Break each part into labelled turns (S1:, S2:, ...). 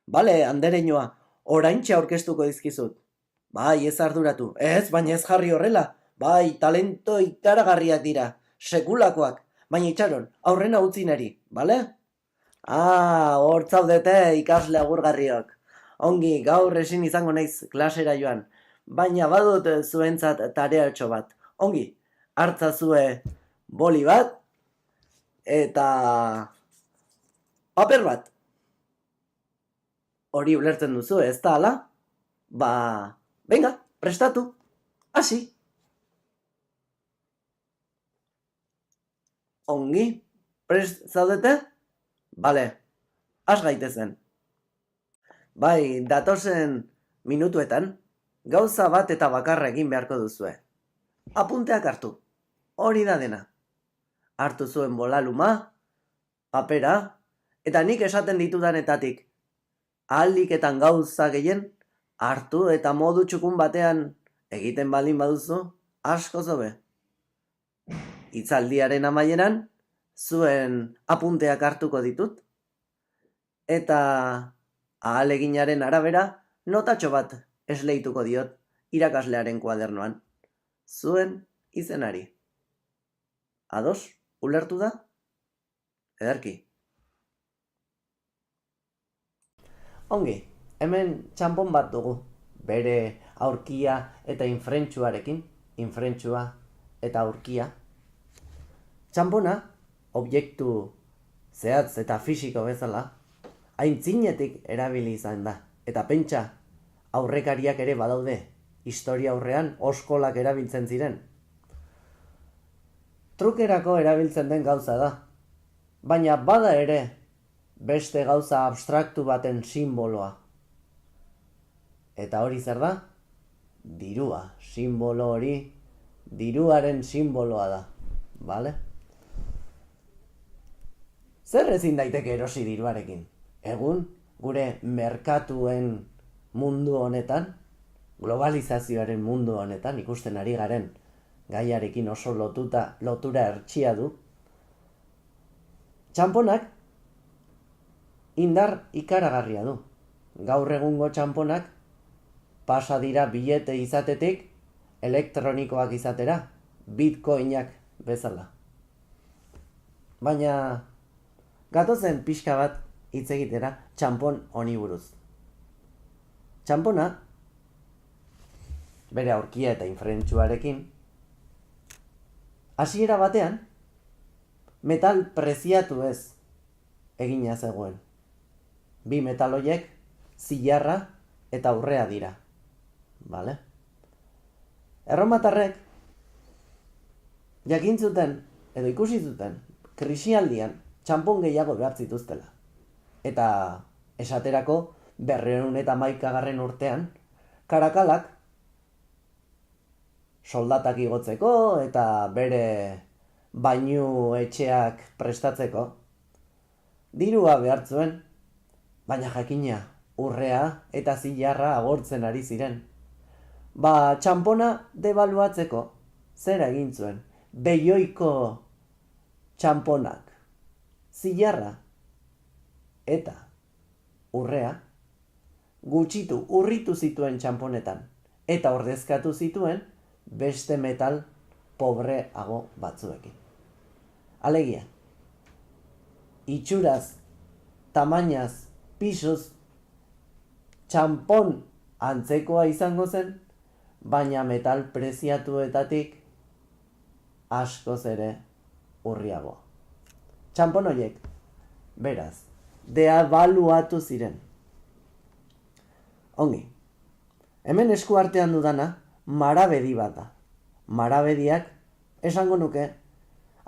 S1: Bale, andereñoa, oraintxe aurkeztuko dizkizut. Bai, ez arduratu. Ez, baina ez jarri horrela. Bai, talento ikaragarriak dira. Sekulakoak. Baina itxaron, aurrena utzi neri, bale? Hor zaudete ikasle agurgarriok. Ongi, gaur ezin izango naiz klasera joan. Baina badut zuentzat tareatxo bat. Ongi, hartzazue boli bat eta paper bat. Hori ulertzen duzu, ez da ala? Ba, venga, prestatu. Hasi. Ongi, prest zaudete? Bale, has gaitezen. Bai, datozen minutuetan, gauza bat eta bakarra egin beharko duzue. Apunteak hartu. Hori da dena. Hartu zuen bolaluma, papera, eta nik esaten ditudanetatik. Aldiketan gauza gehien, hartu eta modu txukun batean egiten baldin baduzu, asko zobe. Hitzaldiaren amaieran, zuen apunteak hartuko ditut, eta ahaleginaren arabera, notatxo bat esleituko diot irakaslearen kuadernoan. Zuen izenari. Ados, ulertu da? Ederki. Ongi, hemen txanpon bat dugu. Bere aurkia eta infrentsuarekin, infrentsua eta aurkia. Txanpona, objektu zehatz eta fisiko bezala, aintzinetik erabili izan da. Eta pentsa, aurrekariak ere badaude, historia aurrean oskolak erabiltzen ziren. Trukerako erabiltzen den gauza da, baina bada ere beste gauza abstraktu baten simboloa. Eta hori zer da? Dirua, simbolo hori, diruaren simboloa da, bale? Zer ezin daiteke erosi diruarekin? Egun, gure merkatuen mundu honetan, globalizazioaren mundu honetan, ikusten ari garen gaiarekin oso lotura hertsia du. Txanponak indar ikaragarria du. Gaur egungo txanponak pasa dira bilete izatetik elektronikoak izatera, bitcoinak bezala. Baina gatozen pixka bat hitz egitera txanpon honi buruz. Txanpona, bere aurkia eta infrentsuarekin, hasiera batean, metal preziatu ez egina zegoen. Bi metal horiek, zilarra eta urrea dira. Bale? Erromatarrek jakin zuten, edo ikusi zuten, krisialdian txanpon gehiago behar zituztela. Eta esaterako 211. urtean, Karakalak soldatak igotzeko eta bere bainu etxeak prestatzeko dirua behar zuen, baina jakina urrea eta zilarra agortzen ari ziren. Txanpona debaluatzeko zera egin zuen, behioiko txanponak, zilarra eta urrea gutxitu, urritu zituen txanponetan eta ordezkatu zituen beste metal pobreago batzuekin. Alegia, itxuraz, tamainaz, pisuz, txanpon antzekoa izango zen, baina metal preziatuetatik askoz ere urriago. Txanpon horiek, beraz, deabaluatu ziren. Ongi, hemen esku artean dudana, marabedi bat da. Marabediak, esango nuke,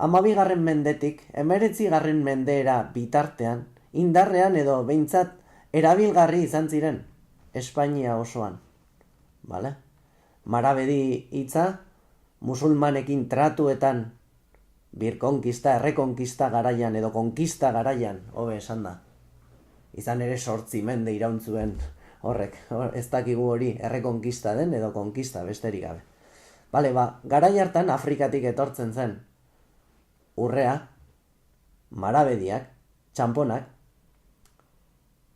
S1: 12. mendetik 19. mendeera bitartean, indarrean edo behintzat erabilgarri izan ziren, Espainia osoan. Bale? Marabedi hitza, musulmanekin tratuetan, birkonkista, errekonkista garaian edo konkista garaian, hobe esan da. Izan ere 8 mende irauntzuen horrek, ez dakigu hori errekonkista den edo konkista besterik gabe. Bale, garai hartan Afrikatik etortzen zen urrea, marabediak, txanponak,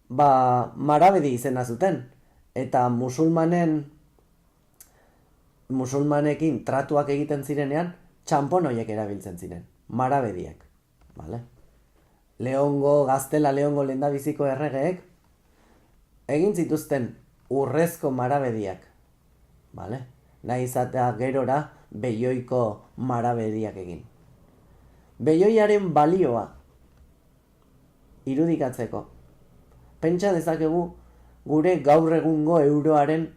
S1: marabedi izena zuten, eta musulmanekin tratuak egiten zirenean, txanpon horiek erabiltzen ziren, marabediak. Vale? Gaztela Leongo lehendabiziko erregeek egin zituzten urrezko marabediak. Vale? Nahi izatea gerora behioiko marabediak egin. Behioiaren balioa irudikatzeko. Pentsa dezakegu gure gaur egungo euroaren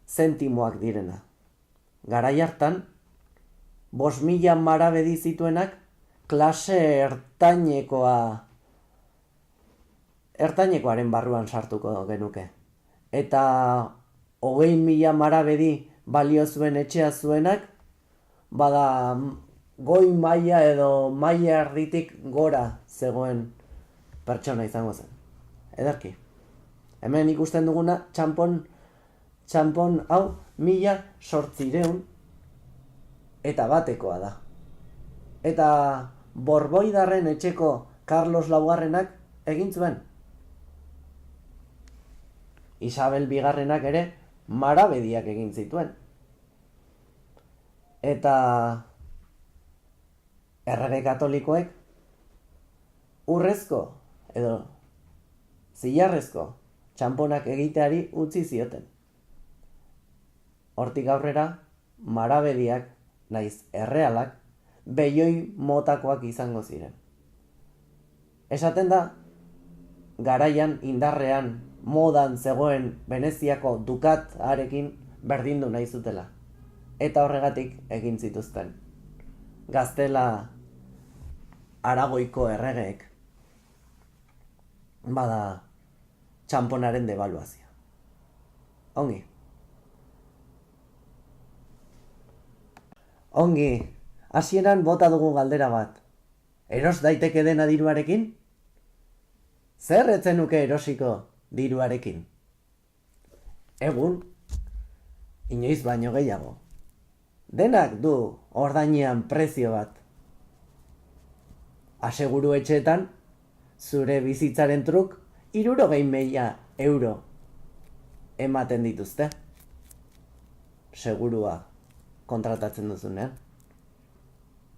S1: zentimoak direna. Garai hartan, 5.000 marabedi zituenak klase ertainekoaren barruan sartuko genuke. Eta 20.000 marabedi balio zuen etxea zuenak, bada goi maila edo maila erditik gora zegoen pertsona izango zen. Ederki. Hemen ikusten duguna txanpon hau 1800 eta batekoa da. Eta Borboidarren etxeko Carlos Laugarrenak egin zuen. Isabel Bigarrenak ere marabediak egin zituen. Eta errege katolikoek urrezko edo zilarrezko txanponak egiteari utzi zioten. Hortik aurrera, marabediak, naiz errealak, behioi motakoak izango ziren. Esaten da, garaian indarrean modan zegoen Veneziako dukatarekin berdindu nahi zutela. Eta horregatik egin zituzten. Gaztela Aragoiko erregeek bada txanponaren debaluazioa. Ongi, hasieran bota dugu galdera bat. Eros daiteke dena diruarekin? Zer etzenuke erosiko diruarekin? Egun, inoiz baino gehiago. Denak du ordainean prezio bat. Aseguru etxeetan, zure bizitzaren truk 60.000 euro ematen dituzte. Segurua kontratatzen duzunean.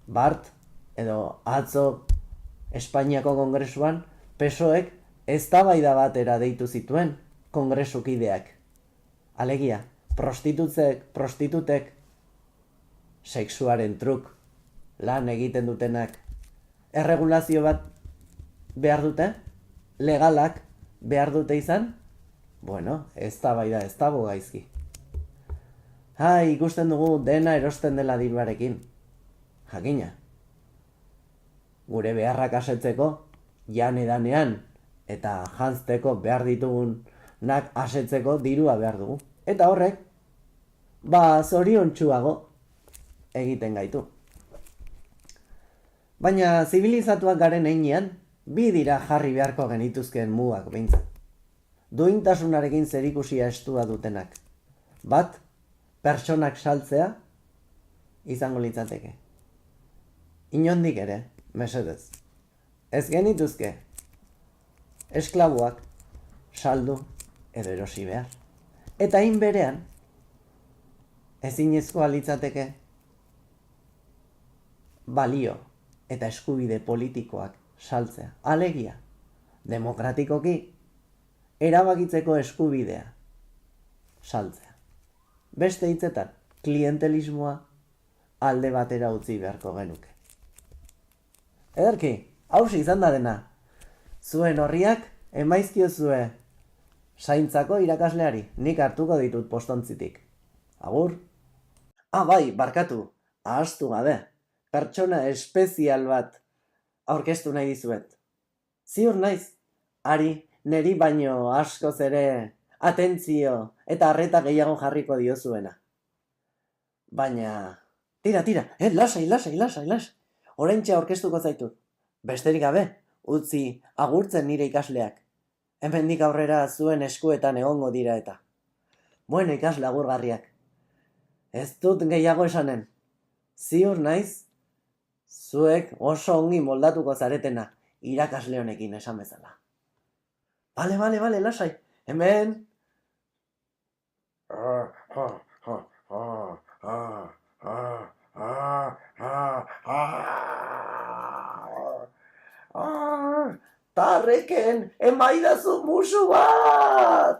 S1: Bart, edo atzo Espainiako kongresuan, PSOEk eztabaida batera deitu zituen kongresukideak. Alegia, prostitutek, sexuaren truk, lan egiten dutenak, erregulazio bat behar dute? Legalak behar dute izan? Bueno, eztabaida ez dago gaizki. Ikusten dugu dena erosten dela diruarekin. Jakina. Gure beharrak asetzeko, jan edanean eta janzteko behar ditugunak asetzeko dirua behar dugu. Eta horrek, zoriontsuago egiten gaitu. Baina zibilizatuak garen heinean, bi dira jarri beharko genituzkeen mugak behintzat. Duintasunarekin zerikusia estua dutenak. Bat, pertsonak saltzea izango litzateke. Inondik ere, mesedez. Ez genituzke, esklabuak saldu edo erosi behar. Eta hain berean, ezinezkoa litzateke balio eta eskubide politikoak saltzea. Alegia, demokratikoki, erabakitzeko eskubidea saltzea. Beste hitzetan, klientelismoa alde batera utzi beharko genuke. Ederki, hausi izan da dena. Zuen horriak emaizkiozue zaintzako irakasleari, nik hartuko ditut postontzitik. Agur? Bai, barkatu, ahaztu gabe. Pertsona espezial bat aurkeztu nahi dizuet. Ziur naiz, ari neri baino askoz ere atentzio eta arreta gehiago jarriko diozuena. Baina, tira, lasai. Oraintxe aurkeztuko zaitut. Besterik gabe, utzi agurtzen nire ikasleak. Hemendik aurrera zuen eskuetan egongo dira eta. Bueno, ikasle agurgarriak. Ez dut gehiago esanen. Ziur naiz, zuek oso ongi moldatuko zaretena irakasle honekin esan bezala. Bale, lasai. Hemen. Tarreken, emaidazu musu bat!